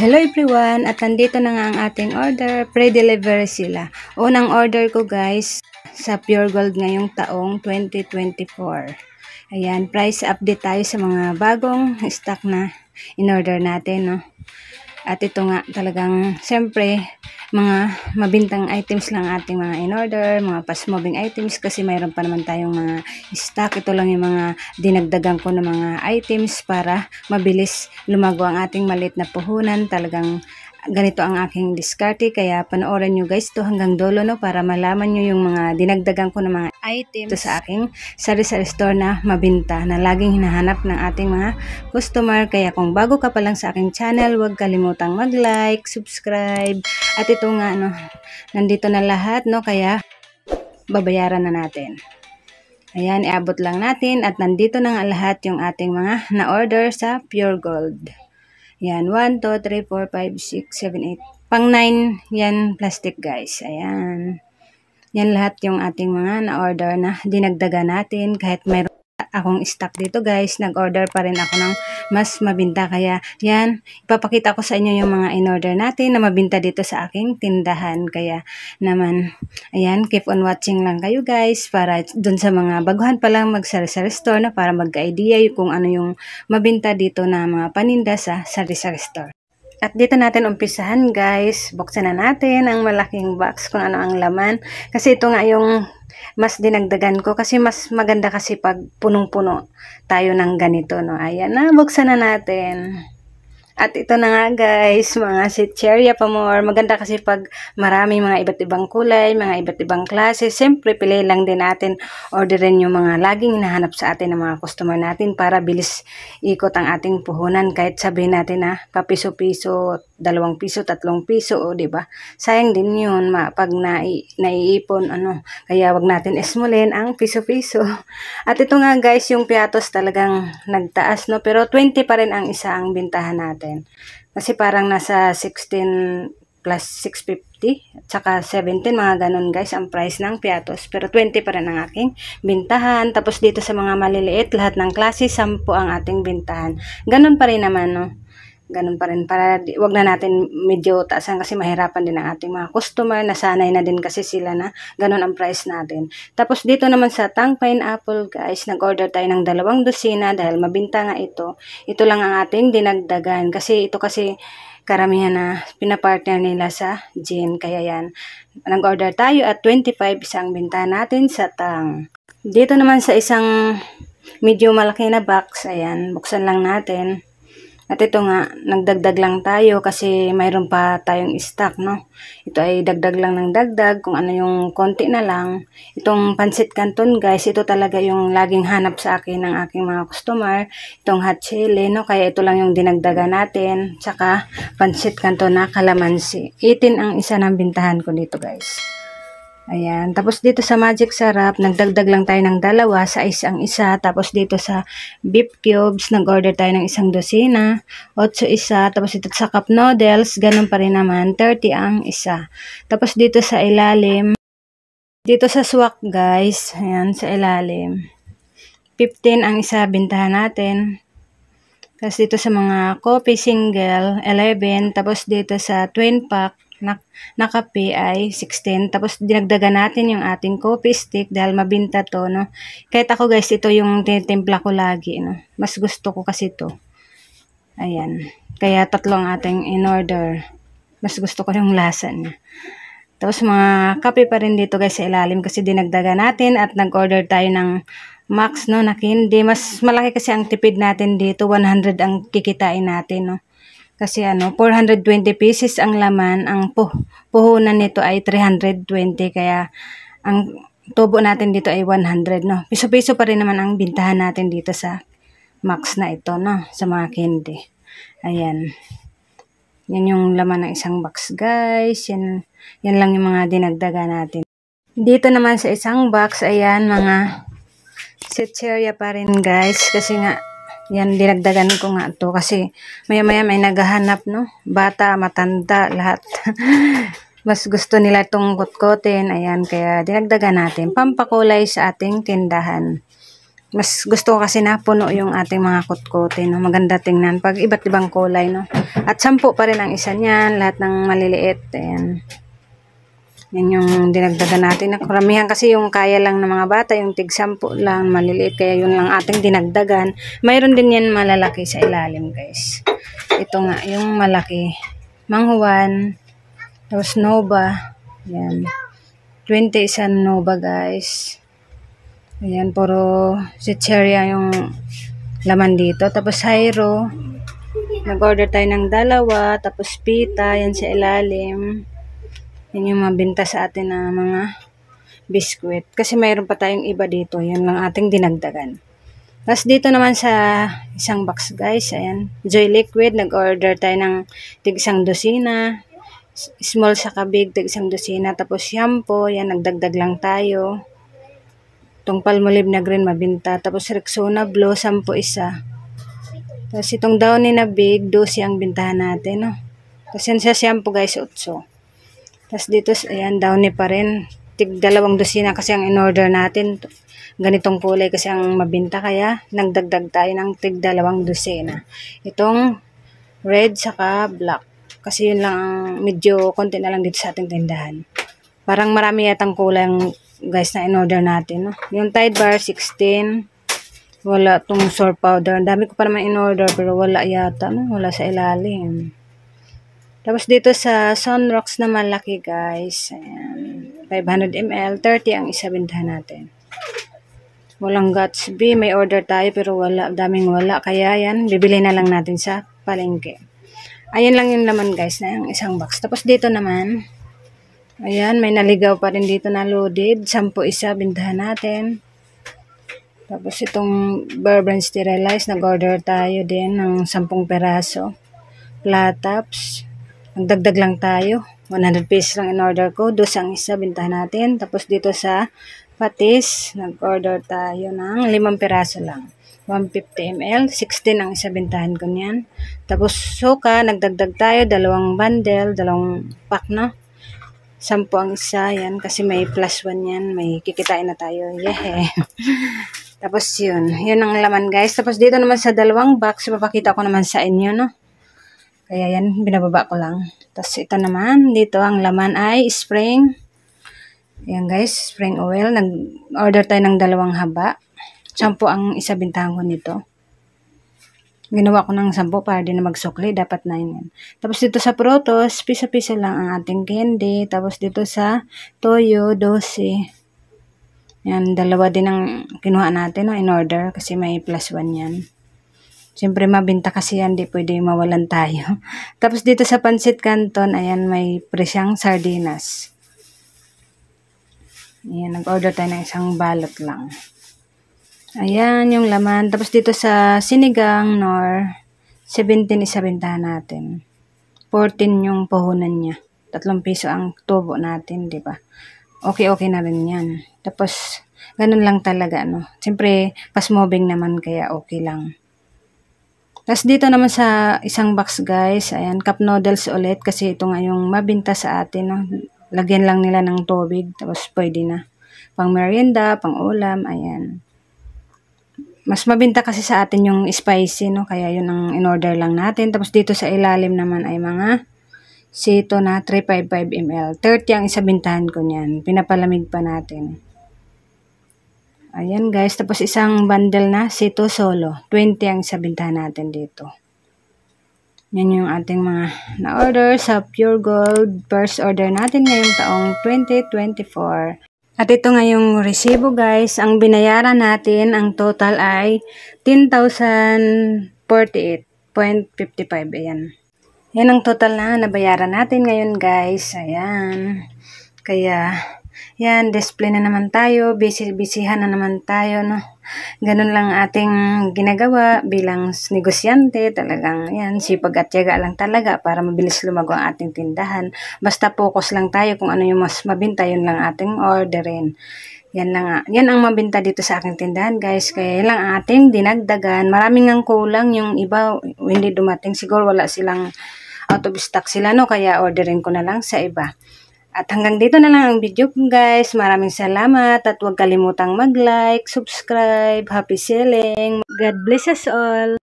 Hello everyone! At nandito na nga ang ating order. Pre-delivery sila. Unang order ko guys sa Pure Gold ngayong taong 2024. Ayan, price update tayo sa mga bagong stock na in-order natin, no? At ito nga talagang, siyempre, mga mabintang items lang ating mga in-order, mga fast-moving items kasi mayroon pa naman tayong mga stock. Ito lang yung mga dinagdagan ko ng mga items para mabilis lumago ang ating maliit na puhunan. Talagang ganito ang aking diskarte, kaya panoorin nyo guys to hanggang dulo, no, para malaman nyo yung mga dinagdagan ko ng mga items ito sa aking sari-sari store na mabinta na laging hinahanap ng ating mga customer. Kaya kung bago ka pa lang sa aking channel, huwag kalimutang mag-like, subscribe, at ito nga, no, nandito na lahat, no, kaya babayaran na natin. Ayan, iabot lang natin at nandito na nga lahat yung ating mga na-order sa Pure Gold. Yan, 1, 2, 3, 4, 5, 6, 7, 8. Pang 9, yan plastic guys. Ayan. Yan lahat yung ating mga na-order na dinagdagan natin. Kahit mayroon akong stock dito guys, nag-order pa rin ako ng mas mabinta. Kaya yan, ipapakita ko sa inyo yung mga in-order natin na mabinta dito sa aking tindahan. Kaya naman, ayan, keep on watching lang kayo guys para dun sa mga baguhan pa lang mag-sari-sari store na para mag-idea kung ano yung mabinta dito na mga paninda sa sari-sari store. At dito natin umpisahan guys, buksan na natin ang malaking box kung ano ang laman. Kasi ito nga yung mas dinagdagan ko kasi mas maganda kasi pag punong-puno tayo ng ganito, no. Ayan na, buksan na natin. At ito na nga guys, mga Sitcheria pa more. Maganda kasi pag marami mga iba't ibang kulay, mga iba't ibang klase. Siyempre, pili lang din natin, orderin yung mga laging hinahanap sa atin ng mga customer natin para bilis ikot ang ating puhunan. Kahit sabihin natin na papiso-piso, 2 piso, 3 piso, o diba? Sayang din yun pag naiipon, ano. Kaya wag natin ismulin ang piso-piso. At ito nga guys, yung piatos talagang nagtaas, no? Pero 20 pa rin ang isa ang bintahan natin. Kasi parang nasa 16 plus 650 at saka 17, mga ganun guys ang price ng piatos. Pero 20 pa rin ang aking bintahan. Tapos dito sa mga maliliit, lahat ng klase 10 ang ating bintahan. Ganun pa rin naman, no? Ganun pa rin para wag na natin medyo taasan kasi mahirapan din ang ating mga customer. Nasanay na din kasi sila na ganun ang price natin. Tapos dito naman sa Tang Pineapple guys, nag-order tayo ng 2 dosina dahil mabinta nga ito. Ito lang ang ating dinagdagan kasi ito kasi karamihan na pinapartner nila sa gin. Kaya yan, nag-order tayo at 25 isang binta natin sa Tang. Dito naman sa isang medyo malaki na box, ayan, buksan lang natin. At ito nga, nagdagdag lang tayo kasi mayroon pa tayong stock, no? Ito ay dagdag lang ng dagdag, kung ano yung konti na lang. Itong pansit canton guys, ito talaga yung laging hanap sa akin ng aking mga customer. Itong hot chili, no? Kaya ito lang yung dinagdagan natin. Tsaka pansit canton na kalamansi. 18 ang isa ng bintahan ko dito guys. Ayan. Tapos dito sa Magic Sarap, nagdagdag lang tayo ng 2, size ang isa. Tapos dito sa beef cubes, nag-order tayo ng 1 dosina, 8 isa. Tapos dito sa cup noodles, ganun pa rin naman, 30 ang isa. Tapos dito sa ilalim, dito sa swak guys, ayan, sa ilalim, 15 ang isa bintahan natin. Tapos dito sa mga coffee single, 11. Tapos dito sa twin pack, na kape ay 16. Tapos dinagdagan natin yung ating coffee stick dahil mabinta to, no. Kahit ako guys, ito yung tinitimpla ko lagi, no. Mas gusto ko kasi to. Ayan. Kaya 3 ang ating in order. Mas gusto ko yung lasa niya. Tapos mga kape pa rin dito guys sa ilalim kasi dinagdagan natin at nag-order tayo ng max, no, na candy. Mas malaki kasi ang tipid natin dito. 100 ang kikitain natin, no. Kasi 420 pieces ang laman, ang puhunan nito ay 320, kaya ang tubo natin dito ay 100, no. Piso-piso pa rin naman ang bintahan natin dito sa max na ito, no, sa mga candy. Ayan. Yan yung laman ng isang box, guys. Yan lang yung mga dinagdagan natin. Dito naman sa isang box, ayan, mga Sitcheria pa rin, guys, kasi nga yan, dinagdagan ko nga to kasi maya-maya may naghahanap, no? Bata, matanda, lahat. Mas gusto nila itong kutkutin. Ayan, kaya dinagdagan natin. Pampakulay sa ating tindahan. Mas gusto ko kasi na puno yung ating mga kutkote, no? Maganda tingnan pag iba't ibang kulay, no? At 10 pa rin ang isa niyan, lahat ng maliliit. Ayan. Yan yung dinagdagan natin. Karamihan kasi yung kaya lang ng mga bata, yung tig 10 lang, maliliit. Kaya yun lang ating dinagdagan. Mayroon din yan malalaki sa ilalim, guys. Ito nga, yung malaki. Mang Juan, tapos Nova. Yan. 20 isa Nova, guys. Ayan, puro chicheria yung laman dito. Tapos Hyro. Nag-order tayo ng 2. Tapos pita, yan sa ilalim. Yan yung mabinta sa atin na mga biskwit. Kasi mayroon pa tayong iba dito. Yan lang ating dinagdagan. Tapos dito naman sa isang box, guys. Ayan. Joy Liquid. Nag-order tayo ng tig 1 dosina. Small sa kabig, tig 1 dosina. Tapos shampoo. Yan, nagdagdag lang tayo. Itong Palmolive na green mabinta. Tapos Rexona Blue, 10 isa. Tapos itong Downy na big, 12 ang bintahan natin, no? Tapos yan sa shampoo, guys, 8. Tapos dito, ayan, Downy pa rin. Tig 2 dosina kasi ang in-order natin. Ganitong kulay kasi ang mabinta. Kaya nagdagdag tayo ng tig 2 dosina. Itong red saka black. Kasi yun lang ang medyo konti na lang dito sa ating tindahan. Parang marami yatang kulang, guys, na in-order natin, no? Yung Tide Bar 16, wala tong sour powder. Ang dami ko pa naman in-order pero wala yata, no? Wala sa ilalim. Tapos dito sa Sunrocks na malaki, guys, ayan, 500 ml, 30 ang isa bintahan natin. Walang Gatsby, may order tayo pero wala, daming wala. Kaya yan, bibili na lang natin sa palengke. Ayan lang yung laman, guys, na yung isang box. Tapos dito naman, ayan, may naligaw pa rin dito na loaded. 10 isa, bintahan natin. Tapos itong Bear Brand Sterilized, nag-order tayo din ng 10 peraso. Platops, nagdagdag lang tayo. 100 pesos lang in-order ko. 2 ang isa, bintahan natin. Tapos dito sa patis, nag-order tayo ng 5 peraso lang. 150 ml, 16 ang isa, bintahan ko niyan. Tapos suka, nagdagdag tayo. 2 bundle, 2 pack, no? 10 ang isa, yan. Kasi may plus 1 yan. May kikitain na tayo. Yeah. Tapos yun. Yun ang laman, guys. Tapos dito naman sa 2 box, papakita ko naman sa inyo, no? Kaya yan, binababa ko lang. Tapos ito naman, dito ang laman ay spring. Yan, guys, spring oil. Nag-order tayo ng 2 haba. 10 ang isa, bintahan ko nito. Ginawa ko ng 10 para din na magsukli. Dapat 9 yan. Tapos dito sa Protos, piso-piso lang ang ating candy. Tapos dito sa Toyo, 12. Yan, 2 din ang kinuha natin, no, in order. Kasi may plus 1 yan. Siyempre mabinta kasi yan. Di pwede mawalan tayo. Tapos dito sa Pancit Canton, ayan, may presyang sardinas. Ayan, nag-order tayo ng 1 balot lang. Ayan yung laman. Tapos dito sa Sinigang Nor, 17 isa bintahan natin. 14 yung puhunan niya. 3 piso ang tubo natin, di ba? Okay na rin yan. Tapos, ganun lang talaga, no? Siyempre, fast moving naman, kaya okay lang. Tapos dito naman sa isang box, guys, ayan, cup noodles ulit. Kasi ito nga yung mabinta sa atin, no? Lagyan lang nila ng tubig. Tapos, pwede na. Pang merienda, pang ulam, ayan. Mas mabinta kasi sa atin yung spicy, no? Kaya yun ang in-order lang natin. Tapos dito sa ilalim naman ay mga Sito na 355 ml. 30 ang isa bintahan ko niyan. Pinapalamig pa natin. Ayan, guys. Tapos isang bundle na Sito Solo. 20 ang isa bintahan natin dito. Yan yung ating mga na-order sa Pure Gold. First order natin ngayong taong 2024. At ito nga yung resibo, guys. Ang binayaran natin, ang total ay 10,048.55. Ayan. Yan ang total na nabayaran natin ngayon, guys. Ayan. Kaya, yan, display na naman tayo. Busy-busyhan na naman tayo, no? Ganun lang ating ginagawa bilang negosyante. Talagang, yan, sipag at tiyaga lang talaga para mabilis lumago ang ating tindahan. Basta focus lang tayo kung ano yung mas mabinta, yun lang ating orderin. Yan lang, yan ang mabinta dito sa aking tindahan, guys. Kaya yan lang ating dinagdagan. Maraming ang kulang, yung iba hindi dumating. Siguro wala silang out of stock sila, no? Kaya orderin ko na lang sa iba. At hanggang dito na lang ang video ko guys. Maraming salamat at huwag kalimutang mag-like, subscribe, happy selling. God bless us all.